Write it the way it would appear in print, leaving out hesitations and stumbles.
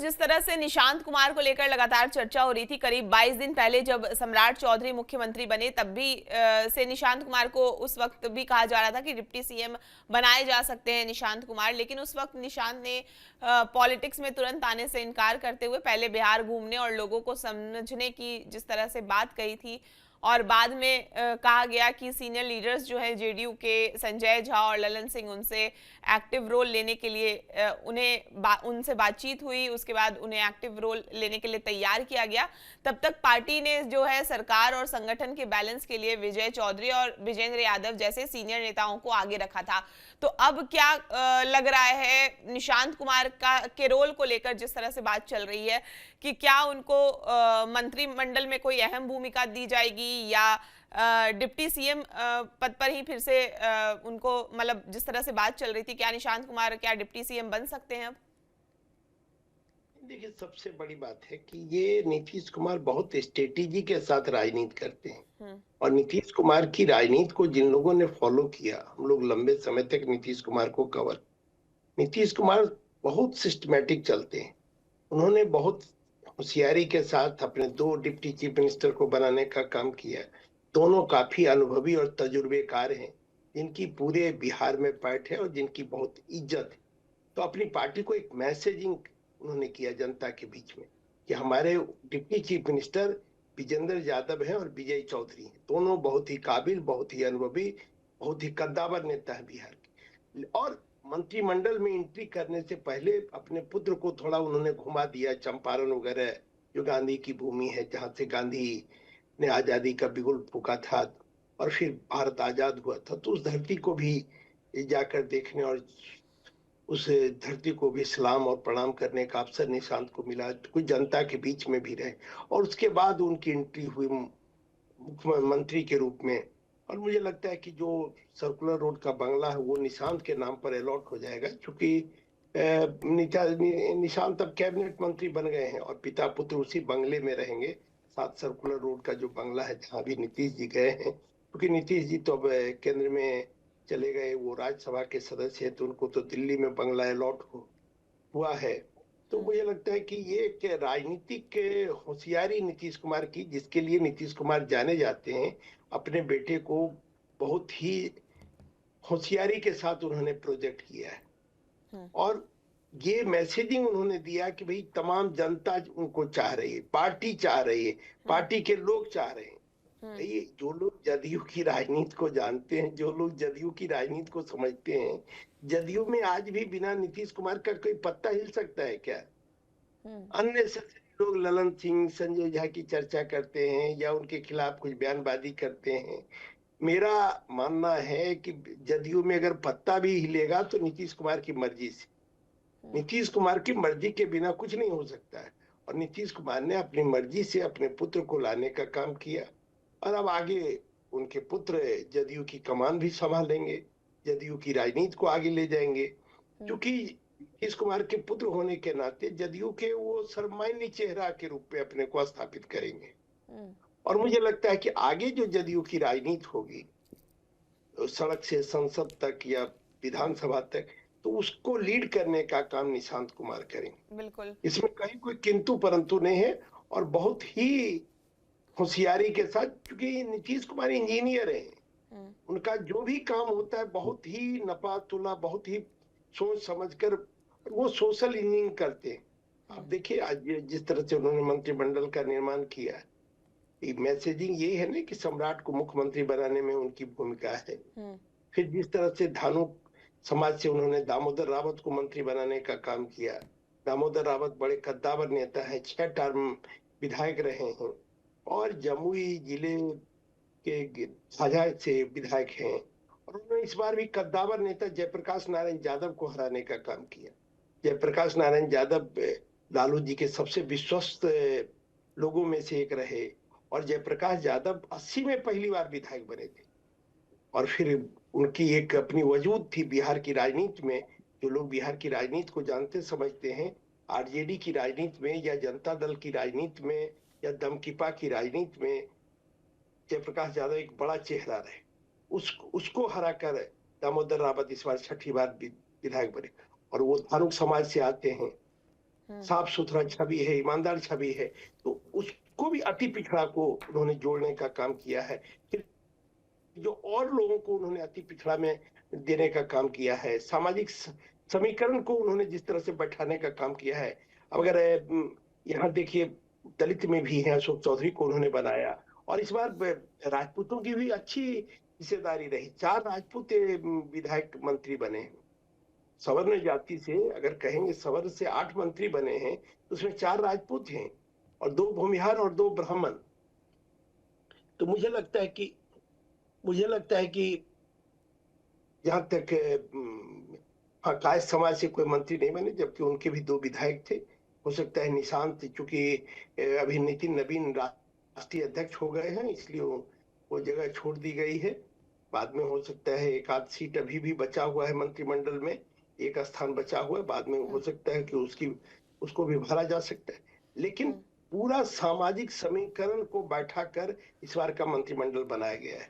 जिस तरह से निशांत कुमार को लेकर लगातार चर्चा हो रही थी, करीब 22 दिन पहले जब सम्राट चौधरी मुख्यमंत्री बने तब भी से निशांत कुमार को उस वक्त भी कहा जा रहा था कि डिप्टी सीएम बनाए जा सकते हैं निशांत कुमार, लेकिन उस वक्त निशांत ने पॉलिटिक्स में तुरंत आने से इनकार करते हुए पहले बिहार घूमने और लोगों को समझने की जिस तरह से बात कही थी, और बाद में कहा गया कि सीनियर लीडर्स जो है जेडीयू के संजय झा और ललन सिंह, उनसे एक्टिव रोल लेने के लिए उनसे बातचीत हुई, उसके बाद उन्हें एक्टिव रोल लेने के लिए तैयार किया गया। तब तक पार्टी ने जो है सरकार और संगठन के बैलेंस के लिए विजय चौधरी और विजेंद्र यादव जैसे सीनियर नेताओं को आगे रखा था। तो अब क्या लग रहा है निशांत कुमार के रोल को लेकर जिस तरह से बात चल रही है कि क्या उनको मंत्रिमंडल में कोई अहम भूमिका दी जाएगी या डिप्टी सीएम पद पर ही फिर से उनको, मतलब जिस तरह से बात चल रही थी, क्या निशांत कुमार क्या डिप्टी सीएम बन सकते हैं अब? देखिए, सबसे बड़ी बात है कि ये नीतीश कुमार बहुत स्ट्रेटेजी के साथ राजनीति करते हैं। और नीतीश कुमार की राजनीति को जिन लोगों ने फॉलो किया, हम लोग लंबे समय तक नीतीश कुमार को कवर, नीतीश कुमार बहुत सिस्टमैटिक चलते हैं। उन्होंने बहुत होशियारी के साथ अपने 2 डिप्टी चीफ मिनिस्टर को बनाने का काम किया। दोनों काफी अनुभवी और तजुर्बेकार हैं, जिनकी पूरे बिहार में पैठ है और जिनकी बहुत इज्जत है। तो अपनी पार्टी को एक मैसेजिंग उन्होंने किया जनता के बीच में कि हमारे deputy chief minister Vijendra Yadav हैं और विजय चौधरी हैं। दोनों बहुत ही काबिल, बहुत ही अनुभवी, बहुत ही कद्दावर नेता है बिहार के। और मंत्रिमंडल में एंट्री करने से पहले अपने पुत्र को थोड़ा उन्होंने घुमा दिया, चंपारण वगैरह जो गांधी की भूमि है, जहां से गांधी ने आजादी का बिगुल फूका था और फिर भारत आजाद हुआ था, तो उस धरती को भी जाकर देखने और उस धरती को भी सलाम और प्रणाम करने का अवसर निशांत को मिला। कुछ जनता के बीच में भी रहे और उसके बाद उनकी एंट्री हुई मुख्यमंत्री के रूप में। और मुझे लगता है कि जो सर्कुलर रोड का बंगला है वो निशांत के नाम पर अलॉट हो जाएगा, क्योंकि निशांत अब कैबिनेट मंत्री बन गए हैं और पिता पुत्र उसी बंगले में रहेंगे। साथ सर्कुलर रोड का जो बंगला है जहाँ भी नीतीश जी गए हैं, क्योंकि नीतीश जी तो अब केंद्र में चले गए, वो राज्यसभा के सदस्य है, तो उनको तो दिल्ली में बंगला अलॉट हुआ है। तो मुझे लगता है कि ये एक राजनीतिक होशियारी नीतीश कुमार की, जिसके लिए नीतीश कुमार जाने जाते हैं, अपने बेटे को बहुत ही होशियारी के साथ उन्होंने प्रोजेक्ट किया है। और ये मैसेजिंग उन्होंने दिया कि भाई तमाम जनता उनको चाह रही है, पार्टी चाह रही है, पार्टी के लोग चाह रहे हैं। ये जो लोग जदयू की राजनीति को जानते हैं, जो लोग जदयू की राजनीति को समझते हैं, जदयू में आज भी बिना नीतीश कुमार का कोई पत्ता हिल सकता है क्या? अन्य लोग ललन सिंह, संजय झा की चर्चा करते हैं या उनके खिलाफ कुछ बयानबाजी करते हैं। मेरा मानना है कि जदयू में अगर पत्ता भी हिलेगा तो नीतीश कुमार की मर्जी से। नीतीश कुमार की मर्जी के बिना कुछ नहीं हो सकता है। और नीतीश कुमार ने अपनी मर्जी से अपने पुत्र को लाने का काम किया और अब आगे उनके पुत्र जदयू की कमान भी संभालेंगे, जदयू की राजनीति को आगे ले जाएंगे। क्योंकि नीतीश कुमार के पुत्र होने के नाते जदयू के वो सर्वमान्य चेहरा के रूप में अपने को स्थापित करेंगे। और मुझे लगता है कि आगे जो जदयू की राजनीति होगी, सड़क से संसद तक या विधानसभा तक, तो उसको लीड करने का काम निशांत कुमार करेंगे। बिल्कुल। इसमें कहीं कोई किंतु परंतु नहीं है। और बहुत ही होशियारी के साथ, क्योंकि नीतीश कुमार इंजीनियर हैं, उनका जो भी काम होता है बहुत ही नपा तुला, बहुत ही सोच समझकर वो सोशल इंजीनियरिंग करते हैं। अब देखिए आज जिस तरह से उन्होंने मंत्रिमंडल का निर्माण किया, मैसेजिंग ये है ना कि सम्राट को मुख्यमंत्री बनाने में उनकी भूमिका है। फिर जिस तरह से धानु समाज से उन्होंने दामोदर रावत को मंत्री बनाने का काम किया। दामोदर रावत बड़े कद्दावर नेता है, 6 टर्म विधायक रहे हैं और जमुई जिले के झाझा से विधायक हैं। और उन्होंने इस बार भी कद्दावर नेता जयप्रकाश नारायण यादव को हराने का काम किया। जयप्रकाश नारायण यादव लालू जी के सबसे विश्वस्त लोगों में से एक रहे और जयप्रकाश यादव 80 में पहली बार विधायक बने थे। और फिर उनकी एक अपनी वजूद थी बिहार की राजनीति में। जो लोग बिहार की राजनीति को जानते समझते हैं, आरजेडी की राजनीति में या जनता दल की राजनीति में या दमकीपा की राजनीति में जयप्रकाश यादव एक बड़ा चेहरा रहे। उसको हराकर दामोदर रावत इस बार 6ठी बार विधायक बने और वो धारुक समाज से आते हैं। साफ सुथरा छवि है, ईमानदार छवि है, तो उसको भी अति पिछड़ा को उन्होंने जोड़ने का काम किया है। फिर जो और लोगों को उन्होंने अति पिछड़ा में देने का काम किया है, सामाजिक समीकरण को उन्होंने जिस तरह से बैठाने का काम किया है। अब अगर यहाँ देखिए दलित में भी है, अशोक चौधरी को उन्होंने बनाया, और इस बार राजपूतों की भी अच्छी हिस्सेदारी रही। 4 राजपूत विधायक मंत्री बने हैं। सवर्ण जाति से अगर कहेंगे, सवर्ण से 8 मंत्री बने हैं, तो उसमें 4 राजपूत हैं और 2 भूमिहार और 2 ब्राह्मण। तो मुझे लगता है कि जहां तक हाँ, कायस्थ समाज से कोई मंत्री नहीं बने, जबकि उनके भी 2 विधायक थे। हो सकता है निशांत, चूंकि अभी नितिन नवीन राष्ट्रीय अध्यक्ष हो गए हैं, इसलिए वो जगह छोड़ दी गई है। बाद में हो सकता है एक आध सीट अभी भी बचा हुआ है मंत्रिमंडल में, एक स्थान बचा हुआ है, बाद में हो सकता है कि उसको भी भरा जा सकता है। लेकिन पूरा सामाजिक समीकरण को बैठा कर इस बार का मंत्रिमंडल बनाया गया है।